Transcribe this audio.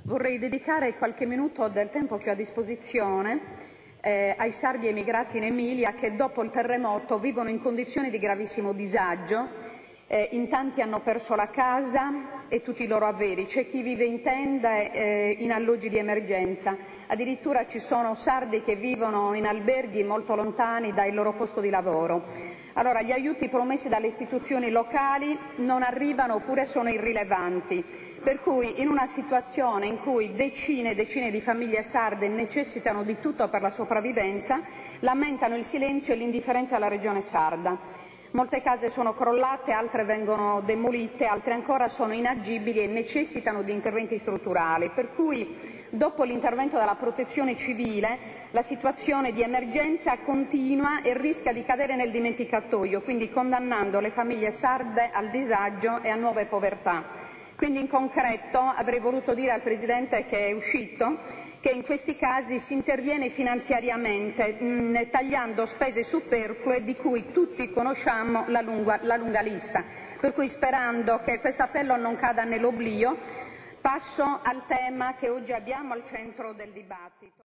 Vorrei dedicare qualche minuto del tempo che ho a disposizione ai sardi emigrati in Emilia che dopo il terremoto vivono in condizioni di gravissimo disagio. In tanti hanno perso la casa e tutti i loro averi, c'è chi vive in tenda e in alloggi di emergenza, addirittura ci sono sardi che vivono in alberghi molto lontani dal loro posto di lavoro. Allora, gli aiuti promessi dalle istituzioni locali non arrivano oppure sono irrilevanti, per cui in una situazione in cui decine e decine di famiglie sarde necessitano di tutto per la sopravvivenza, lamentano il silenzio e l'indifferenza della regione sarda. Molte case sono crollate, altre vengono demolite, altre ancora sono inagibili e necessitano di interventi strutturali, per cui dopo l'intervento della Protezione Civile la situazione di emergenza continua e rischia di cadere nel dimenticatoio, quindi condannando le famiglie sarde al disagio e a nuove povertà. Quindi in concreto avrei voluto dire al Presidente che è uscito che in questi casi si interviene finanziariamente tagliando spese superflue di cui tutti conosciamo la lunga lista. Per cui, sperando che questo appello non cada nell'oblio, passo al tema che oggi abbiamo al centro del dibattito.